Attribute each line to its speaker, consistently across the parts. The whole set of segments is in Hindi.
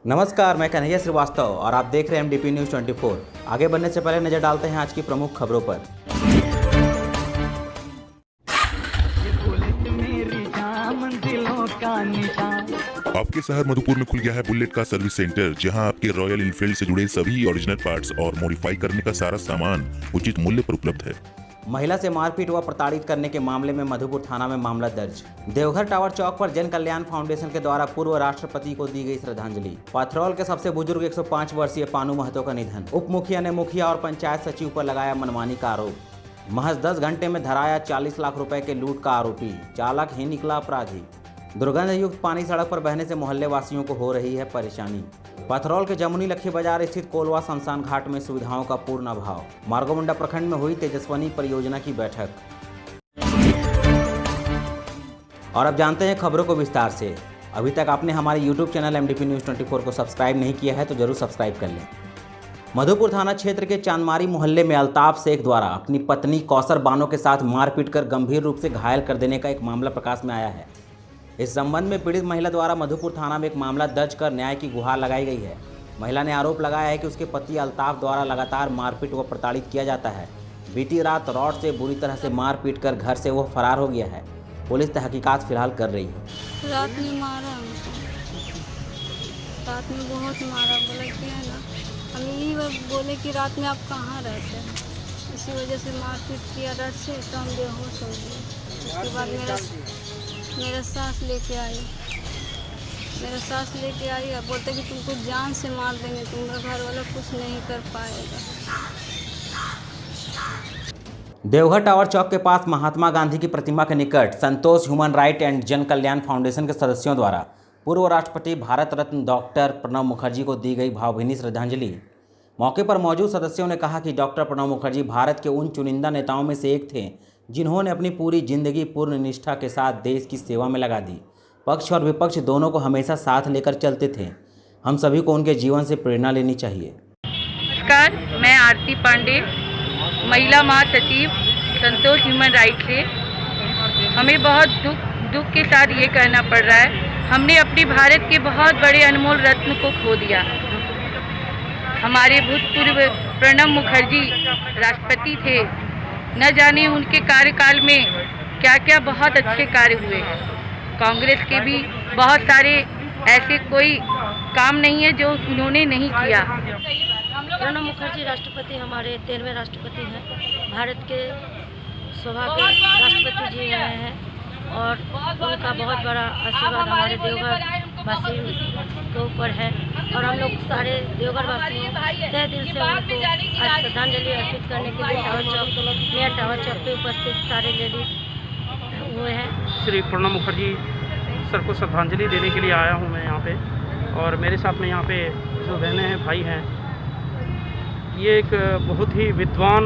Speaker 1: नमस्कार, मैं कन्हैया श्रीवास्तव और आप देख रहे हैं MDP न्यूज़ 24। आगे बढ़ने से पहले नजर डालते हैं आज की प्रमुख खबरों पर।
Speaker 2: आपके शहर मधुपुर में खुल गया है बुलेट का सर्विस सेंटर, जहां आपके रॉयल एनफील्ड से जुड़े सभी ओरिजिनल पार्ट्स और मॉडिफाई करने का सारा सामान उचित मूल्य पर उपलब्ध है।
Speaker 1: महिला से मारपीट व प्रताड़ित करने के मामले में मधुपुर थाना में मामला दर्ज। देवघर टावर चौक पर जन कल्याण फाउंडेशन के द्वारा पूर्व राष्ट्रपति को दी गई श्रद्धांजलि। पथरौल के सबसे बुजुर्ग 105 वर्षीय पानू महतो का निधन। उप मुखिया ने मुखिया और पंचायत सचिव पर लगाया मनमानी का आरोप। महज 10 घंटे में धराया 40 लाख रुपए के लूट का आरोपी, चालक ही निकला अपराधी। दुर्गंध युक्त पानी सड़क पर बहने से मोहल्ले वासियों को हो रही है परेशानी। पथरौल के जमुनी लक्ष्मी बाजार स्थित कोलवा शमशान घाट में सुविधाओं का पूर्ण अभाव। मार्गोमुंडा प्रखंड में हुई तेजस्वनी परियोजना की बैठक। और अब जानते हैं खबरों को विस्तार से। अभी तक आपने हमारे YouTube चैनल MDP न्यूज़ 24 को सब्सक्राइब नहीं किया है तो जरूर सब्सक्राइब कर लें। मधुपुर थाना क्षेत्र के चांदमारी मोहल्ले में अल्ताफ शेख द्वारा अपनी पत्नी कौसर बानो के साथ मारपीट कर गंभीर रूप से घायल कर देने का एक मामला प्रकाश में आया है। इस संबंध में पीड़ित महिला द्वारा मधुपुर थाना में एक मामला दर्ज कर न्याय की गुहार लगाई गई है। महिला ने आरोप लगाया है कि उसके पति अल्ताफ द्वारा लगातार मारपीट व प्रताड़ित किया जाता है। बीती रात रॉड से बुरी तरह से मारपीट कर घर से वो फरार हो गया है। पुलिस तहकीकात फिलहाल कर रही है।
Speaker 3: रात में मारा हमको, रात में बहुत मारा। बोले कि है ना, हम यही बोले कि रात में आप कहाँ रहते हैं, इसी वजह से मारपीट किया रात से, तो हम बेहोश हो गए। उसके बाद मेरा सास लेके आई, और बोलते कि तुमको जान से मार देंगे, तुम्हारा घर वाला कुछ नहीं कर पाएगा।
Speaker 1: देवघर टावर चौक के पास महात्मा गांधी की प्रतिमा के निकट संतोष ह्यूमन राइट एंड जन कल्याण फाउंडेशन के सदस्यों द्वारा पूर्व राष्ट्रपति भारत रत्न डॉक्टर प्रणब मुखर्जी को दी गई भावभीनी श्रद्धांजलि। मौके पर मौजूद सदस्यों ने कहा कि डॉक्टर प्रणब मुखर्जी भारत के उन चुनिंदा नेताओं में से एक थे जिन्होंने अपनी पूरी जिंदगी पूर्ण निष्ठा के साथ देश की सेवा में लगा दी। पक्ष और विपक्ष दोनों को हमेशा साथ लेकर चलते थे। हम सभी को उनके जीवन से प्रेरणा लेनी चाहिए।
Speaker 4: नमस्कार, मैं आरती पांडे, महिला महासचिव संतोष ह्यूमन राइट से। हमें बहुत दुख के साथ ये कहना पड़ रहा है, हमने अपने भारत के बहुत बड़े अनमोल रत्न को खो दिया। हमारे भूतपूर्व प्रणब मुखर्जी राष्ट्रपति थे। न जाने उनके कार्यकाल में क्या क्या बहुत अच्छे कार्य हुए। कांग्रेस के भी बहुत सारे ऐसे कोई काम नहीं है जो उन्होंने नहीं किया।
Speaker 5: प्रणब मुखर्जी राष्ट्रपति हमारे 13वें राष्ट्रपति हैं। भारत के सौभाग्य राष्ट्रपति जी रहे हैं और उनका बहुत बड़ा आशीर्वाद हमारे देवघर वासी के ऊपर है। और हम लोग सारे देवघर वासी तहे दिल से उनको आज श्रद्धांजलि अर्पित करने के लिए टावर चौक पे उपस्थित सारे लेडीज हुए हैं।
Speaker 6: श्री प्रणब मुखर्जी सर को श्रद्धांजलि देने के लिए आया हूँ मैं यहाँ पे, और मेरे साथ में यहाँ पे जो बहनें हैं, भाई हैं, ये एक बहुत ही विद्वान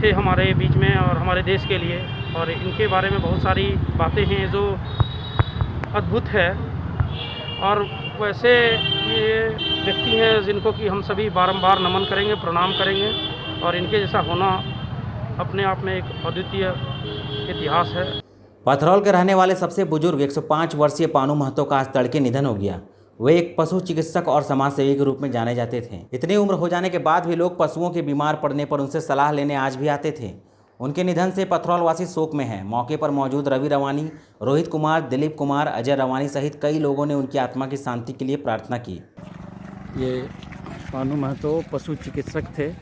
Speaker 6: थे हमारे बीच में और हमारे देश के लिए, और इनके बारे में बहुत सारी बातें हैं जो अद्भुत है। और वैसे ये व्यक्ति हैं जिनको कि हम सभी बारंबार नमन करेंगे, प्रणाम करेंगे, और इनके जैसा होना अपने आप में एक अद्वितीय इतिहास है।
Speaker 1: पथरौल के रहने वाले सबसे बुजुर्ग 105 वर्षीय पानू महतो का आज तड़के निधन हो गया। वे एक पशु चिकित्सक और समाजसेवी के रूप में जाने जाते थे। इतनी उम्र हो जाने के बाद भी लोग पशुओं के बीमार पड़ने पर उनसे सलाह लेने आज भी आते थे। उनके निधन से पथरौल वासी शोक में हैं। मौके पर मौजूद रवि रवानी, रोहित कुमार, दिलीप कुमार, अजय रवानी सहित कई लोगों ने उनकी आत्मा की शांति के लिए प्रार्थना की।
Speaker 7: ये पानू महतो पशु चिकित्सक थे,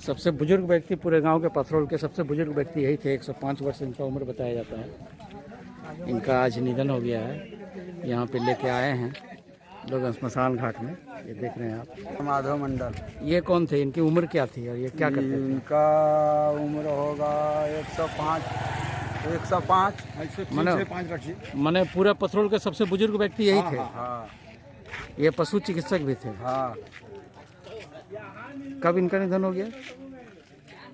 Speaker 7: सबसे बुजुर्ग व्यक्ति पूरे गांव के पथरौल के सबसे बुजुर्ग व्यक्ति यही थे। 105 वर्ष इनका उम्र बताया जाता है। इनका आज निधन हो गया है। यहाँ पे लेके आए हैं लोग शमशान घाट में। ये देख रहे हैं आप,
Speaker 8: माधव मंडल।
Speaker 7: ये कौन थे, इनकी उम्र क्या थी और ये क्या करते थे?
Speaker 8: इनका उम्र होगा 105
Speaker 7: माने पूरा पथरौल के सबसे बुजुर्ग व्यक्ति यही थे।
Speaker 8: हाँ।
Speaker 7: ये पशु चिकित्सक भी थे।
Speaker 8: हाँ।
Speaker 7: कब इनका निधन हो गया?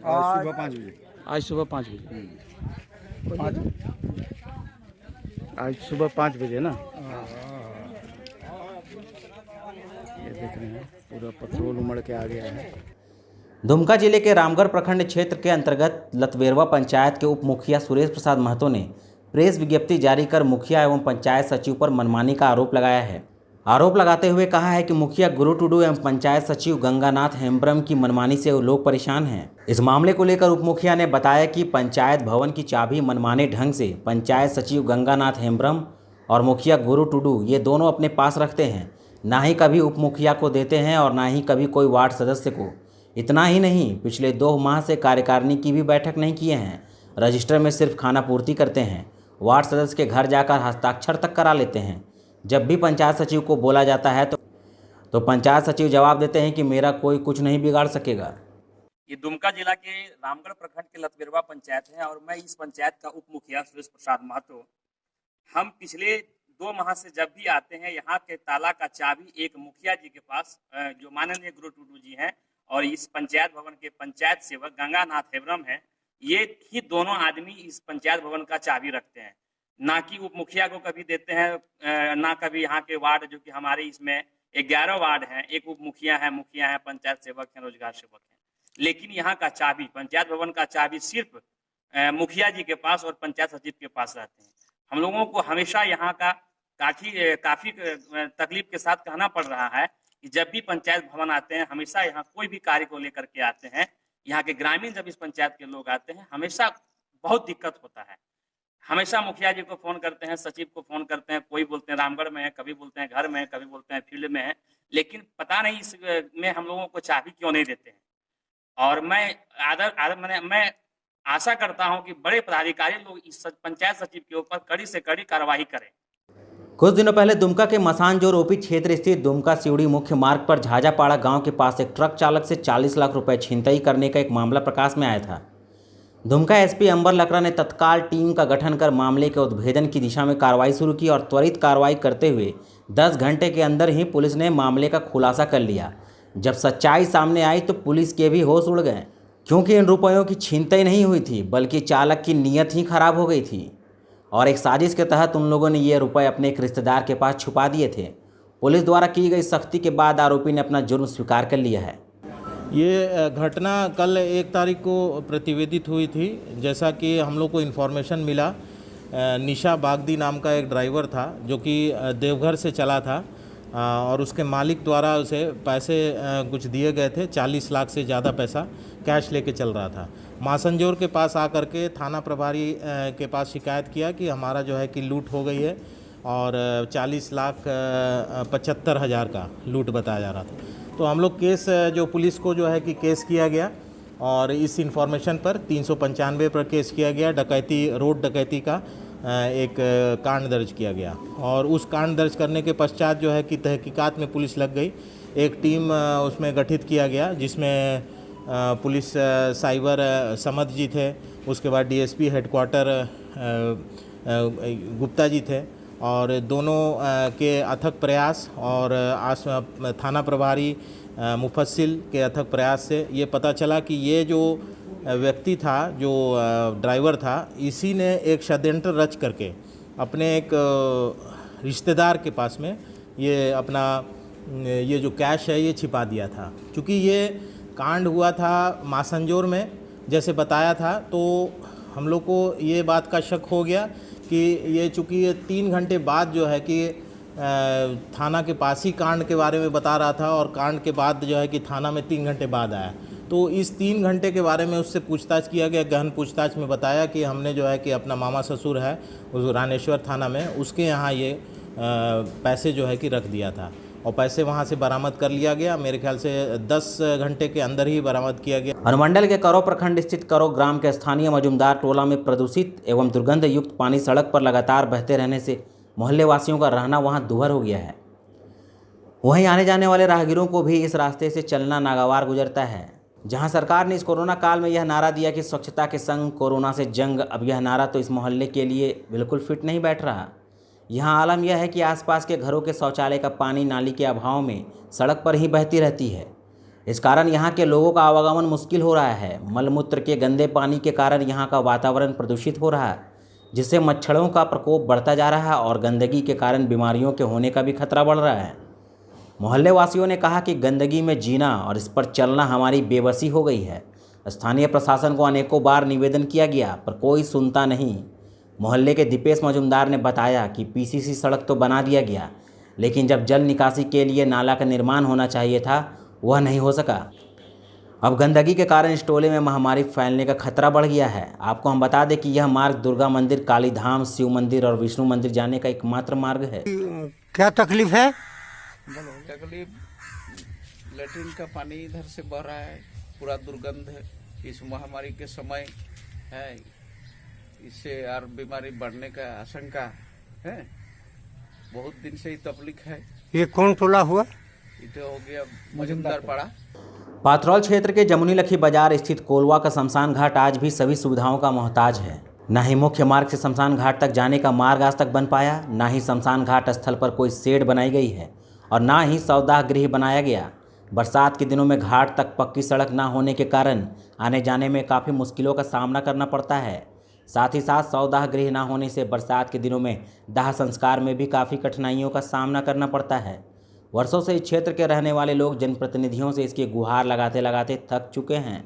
Speaker 8: आज सुबह 5 बजे।
Speaker 7: आज सुबह 5 बजे ना। ये देख रहे हैं पूरा पथरौल उमड़ के आ गया है।
Speaker 1: दुमका जिले के रामगढ़ प्रखंड क्षेत्र के अंतर्गत लतवेरवा पंचायत के उप मुखिया सुरेश प्रसाद महतो ने प्रेस विज्ञप्ति जारी कर मुखिया एवं पंचायत सचिव पर मनमानी का आरोप लगाया है। आरोप लगाते हुए कहा है कि मुखिया गुरु टुडू एवं पंचायत सचिव गंगानाथ हेम्ब्रम की मनमानी से लोग परेशान हैं। इस मामले को लेकर उप मुखिया ने बताया कि पंचायत भवन की चाबी मनमाने ढंग से पंचायत सचिव गंगानाथ हेम्ब्रम और मुखिया गुरु टुडू ये दोनों अपने पास रखते हैं, ना ही कभी उप मुखिया को देते हैं और ना ही कभी कोई वार्ड सदस्य को। इतना ही नहीं, पिछले 2 माह से कार्यकारिणी की भी बैठक नहीं किए हैं। रजिस्टर में सिर्फ खाना पूर्ति करते हैं। वार्ड सदस्य के घर जाकर हस्ताक्षर तक करा लेते हैं। जब भी पंचायत सचिव को बोला जाता है तो पंचायत सचिव जवाब देते हैं कि मेरा कोई कुछ नहीं बिगाड़ सकेगा।
Speaker 9: ये दुमका जिला के रामगढ़ प्रखंड के लतबेरवा पंचायत है और मैं इस पंचायत का उप मुखिया सुरेश प्रसाद महतो। हम पिछले 2 माह से जब भी आते हैं, यहाँ के ताला का चाबी एक मुखिया जी के पास, जो माननीय गुरु टुडू जी हैं, और इस पंचायत भवन के पंचायत सेवक गंगानाथ हेम्ब्रम है, ये ही दोनों आदमी इस पंचायत भवन का चाबी रखते हैं। ना कि उप मुखिया को कभी देते हैं, ना कभी यहाँ के वार्ड, जो कि हमारे इसमें 11 वार्ड हैं, एक उप मुखिया है, पंचायत सेवक हैं, रोजगार सेवक हैं। लेकिन यहाँ का चाबी, पंचायत भवन का चाबी सिर्फ मुखिया जी के पास और पंचायत सचिव के पास रहते हैं। हम लोगों को हमेशा यहाँ का काफी तकलीफ के साथ कहना पड़ रहा है कि जब भी पंचायत भवन आते हैं, हमेशा यहाँ कोई भी कार्य को लेकर के आते हैं, यहाँ के ग्रामीण जब इस पंचायत के लोग आते हैं, हमेशा बहुत दिक्कत होता है। हमेशा मुखिया जी को फोन करते हैं, सचिव को फोन करते हैं, कोई बोलते हैं रामगढ़ में है, कभी बोलते हैं घर में है, कभी बोलते हैं फील्ड में है, लेकिन पता नहीं इसमें हम लोगों को चाबी क्यों नहीं देते हैं। और मैं आशा करता हूं कि बड़े पदाधिकारी लोग इस पंचायत सचिव के ऊपर कड़ी से कड़ी कार्रवाई करें।
Speaker 1: कुछ दिनों पहले दुमका के मसानजोर ओपी क्षेत्र स्थित दुमका सिवड़ी मुख्य मार्ग पर झाजापाड़ा गांव के पास एक ट्रक चालक से 40 लाख रुपए छिनतई करने का एक मामला प्रकाश में आया था। दुमका एसपी अंबर लकड़ा ने तत्काल टीम का गठन कर मामले के उद्भेदन की दिशा में कार्रवाई शुरू की और त्वरित कार्रवाई करते हुए 10 घंटे के अंदर ही पुलिस ने मामले का खुलासा कर लिया। जब सच्चाई सामने आई तो पुलिस के भी होश उड़ गए, क्योंकि इन रुपयों की छिनतई नहीं हुई थी, बल्कि चालक की नीयत ही खराब हो गई थी और एक साजिश के तहत उन लोगों ने ये रुपए अपने एक रिश्तेदार के पास छुपा दिए थे। पुलिस द्वारा की गई सख्ती के बाद आरोपी ने अपना जुर्म स्वीकार कर लिया है।
Speaker 10: ये घटना कल 1 तारीख को प्रतिवेदित हुई थी। जैसा कि हम लोग को इन्फॉर्मेशन मिला, निशा बागदी नाम का एक ड्राइवर था जो कि देवघर से चला था और उसके मालिक द्वारा उसे पैसे कुछ दिए गए थे, 40 लाख से ज़्यादा पैसा कैश लेके चल रहा था। मासंजोर के पास आकर के थाना प्रभारी के पास शिकायत किया कि हमारा जो है कि लूट हो गई है और 40,75,000 का लूट बताया जा रहा था। तो हम लोग केस जो पुलिस को जो है कि केस किया गया और इस इंफॉर्मेशन पर 395 पर केस किया गया। डकैती, रोड डकैती का एक कांड दर्ज किया गया और उस कांड दर्ज करने के पश्चात जो है कि तहकीकात में पुलिस लग गई। एक टीम उसमें गठित किया गया जिसमें पुलिस साइबर समद जी थे, उसके बाद डीएसपी हेडक्वार्टर गुप्ता जी थे और दोनों के अथक प्रयास और थाना प्रभारी मुफस्सिल के अथक प्रयास से ये पता चला कि ये जो व्यक्ति था, जो ड्राइवर था, इसी ने एक षड्यंत्र रच करके अपने एक रिश्तेदार के पास में ये अपना ये जो कैश है ये छिपा दिया था। क्योंकि ये कांड हुआ था मासंजोर में जैसे बताया था, तो हम लोग को ये बात का शक हो गया कि ये चूँकि ये 3 घंटे बाद जो है कि थाना के पास ही कांड के बारे में बता रहा था और कांड के बाद जो है कि थाना में 3 घंटे बाद आया, तो इस 3 घंटे के बारे में उससे पूछताछ किया गया। गहन पूछताछ में बताया कि हमने जो है कि अपना मामा ससुर है उस रानेश्वर थाना में, उसके यहाँ ये पैसे जो है कि रख दिया था और पैसे वहाँ से बरामद कर लिया गया। मेरे ख्याल से 10 घंटे के अंदर ही बरामद किया गया।
Speaker 1: अनुमंडल के करो प्रखंड स्थित करो ग्राम के स्थानीय मजुमदार टोला में प्रदूषित एवं दुर्गंध युक्त पानी सड़क पर लगातार बहते रहने से मोहल्ले वासियों का रहना वहां दुभर हो गया है। वहीं आने जाने वाले राहगीरों को भी इस रास्ते से चलना नागवार गुजरता है। जहां सरकार ने इस कोरोना काल में यह नारा दिया कि स्वच्छता के संग कोरोना से जंग, अब यह नारा तो इस मोहल्ले के लिए बिल्कुल फिट नहीं बैठ रहा। यहाँ आलम यह है कि आसपास के घरों के शौचालय का पानी नाली के अभाव में सड़क पर ही बहती रहती है। इस कारण यहाँ के लोगों का आवागमन मुश्किल हो रहा है। मलमूत्र के गंदे पानी के कारण यहाँ का वातावरण प्रदूषित हो रहा है, जिससे मच्छरों का प्रकोप बढ़ता जा रहा है और गंदगी के कारण बीमारियों के होने का भी खतरा बढ़ रहा है। मोहल्ले वासियों ने कहा कि गंदगी में जीना और इस पर चलना हमारी बेबसी हो गई है। स्थानीय प्रशासन को अनेकों बार निवेदन किया गया पर कोई सुनता नहीं। मोहल्ले के दीपेश मजुमदार ने बताया कि पीसीसी सड़क तो बना दिया गया, लेकिन जब जल निकासी के लिए नाला का निर्माण होना चाहिए था वह नहीं हो सका। अब गंदगी के कारण इस टोले में महामारी फैलने का खतरा बढ़ गया है। आपको हम बता दें कि यह मार्ग दुर्गा मंदिर, कालीधाम, शिव मंदिर और विष्णु मंदिर जाने का एकमात्र मार्ग है।
Speaker 8: क्या तकलीफ है?
Speaker 11: तकलीफ लेटरिन का पानी इधर से बह रहा है, पूरा दुर्गंध है। इस महामारी के समय है, इससे और बीमारी बढ़ने का आशंका है। बहुत दिन से ही तकलीफ है।
Speaker 8: ये कौन टोला हुआ?
Speaker 11: इधर हो गया मजुमदार पाड़ा।
Speaker 1: पाथरौल क्षेत्र के जमुनी लखी बाजार स्थित कोलवा का शमशान घाट आज भी सभी सुविधाओं का मोहताज है। न ही मुख्य मार्ग से शमशान घाट तक जाने का मार्ग आज तक बन पाया, न ही शमशान घाट स्थल पर कोई शेड बनाई गई है और न ही सौदाह गृह बनाया गया। बरसात के दिनों में घाट तक पक्की सड़क न होने के कारण आने जाने में काफ़ी मुश्किलों का सामना करना पड़ता है। साथ ही साथ सौदाह गृह न होने से बरसात के दिनों में दाह संस्कार में भी काफ़ी कठिनाइयों का सामना करना पड़ता है। वर्षों से इस क्षेत्र के रहने वाले लोग जनप्रतिनिधियों से इसकी गुहार लगाते लगाते थक चुके हैं।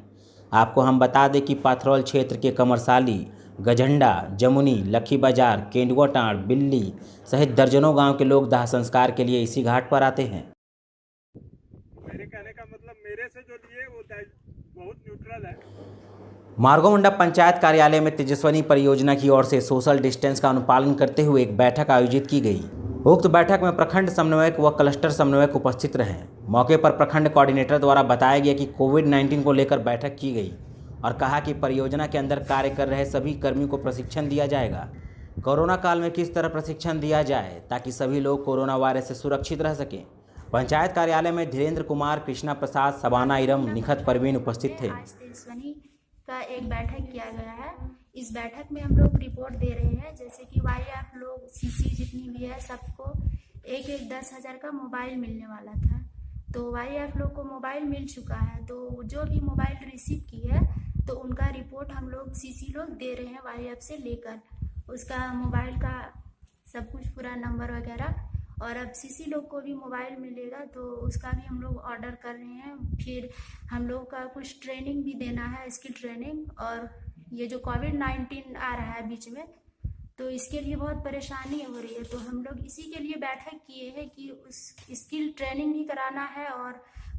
Speaker 1: आपको हम बता दें कि पाथरौल क्षेत्र के कमरसाली, गझंडा, जमुनी, लखी बाजार, केंदुआ टांड़, बिल्ली सहित दर्जनों गांव के लोग दाह संस्कार के लिए इसी घाट पर आते हैं।
Speaker 8: मेरे कहने का मतलब मेरे से जो लिए वो बहुत न्यूट्रल है।
Speaker 1: मार्गो मंडप पंचायत कार्यालय में तेजस्वनी परियोजना की ओर से सोशल डिस्टेंस का अनुपालन करते हुए एक बैठक आयोजित की गई। उक्त बैठक में प्रखंड समन्वयक व क्लस्टर समन्वयक उपस्थित रहे। मौके पर प्रखंड कोऑर्डिनेटर द्वारा बताया गया कि कोविड-19 को लेकर बैठक की गई और कहा कि परियोजना के अंदर कार्य कर रहे सभी कर्मियों को प्रशिक्षण दिया जाएगा। कोरोना काल में किस तरह प्रशिक्षण दिया जाए ताकि सभी लोग कोरोना वायरस से सुरक्षित रह सकें। पंचायत कार्यालय में धीरेन्द्र कुमार, कृष्णा प्रसाद, सबाना इरम, निखत परवीन उपस्थित थे।
Speaker 12: तेजस्वनी का एक बैठक किया गया है। इस बैठक में हम लोग रिपोर्ट दे रहे हैं, जैसे कि वाईएफ लोग, सीसी जितनी भी है, सबको एक 10,000 का मोबाइल मिलने वाला था। तो वाईएफ लोग को मोबाइल मिल चुका है। तो जो भी मोबाइल रिसीव की है तो उनका रिपोर्ट हम लोग सीसी लोग दे रहे हैं वाईएफ से लेकर, उसका मोबाइल का सब कुछ पूरा नंबर वगैरह। और अब सीसी लोग को भी मोबाइल मिलेगा तो उसका भी हम लोग ऑर्डर कर रहे हैं। फिर हम लोग का कुछ ट्रेनिंग भी देना है, स्किल ट्रेनिंग। और ये जो कोविड-19 आ रहा है बीच में, तो इसके लिए बहुत परेशानी हो रही है। तो हम लोग इसी के लिए बैठक किए हैं कि उस स्किल ट्रेनिंग भी कराना है और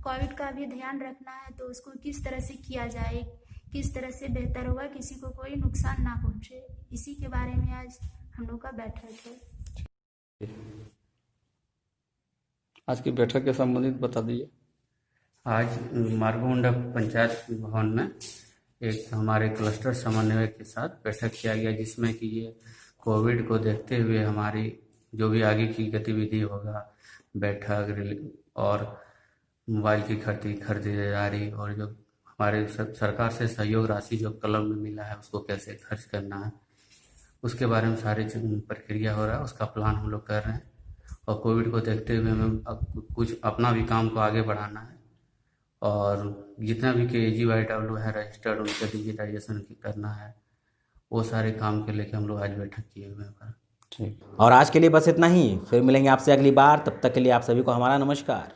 Speaker 12: कोविड का भी ध्यान रखना है। तो उसको किस तरह से किया जाए, किस तरह से बेहतर होगा, किसी को कोई नुकसान ना पहुँचे, इसी के बारे में आज हम लोग का बैठक है।
Speaker 7: आज की बैठक के संबंधित बता दीजिए।
Speaker 13: आज मार्गो मंडप पंचायत भवन में एक हमारे क्लस्टर समन्वय के साथ बैठक किया गया, जिसमें कि ये कोविड को देखते हुए हमारी जो भी आगे की गतिविधि होगा, बैठक और मोबाइल की खरीदारी और जो हमारे सरकार से सहयोग राशि जो क्लब में मिला है उसको कैसे खर्च करना है, उसके बारे में सारी प्रक्रिया हो रहा है। उसका प्लान हम लोग कर रहे हैं और कोविड को देखते हुए हमें अब कुछ अपना भी काम को आगे बढ़ाना है और जितना भी KGYW है रजिस्टर्ड, उनके डिजिटाइजेशन करना है। वो सारे काम के लेके हम लोग आज बैठक किए हुए हैं।
Speaker 1: ठीक, और आज के लिए बस इतना ही। फिर मिलेंगे आपसे अगली बार। तब तक के लिए आप सभी को हमारा नमस्कार।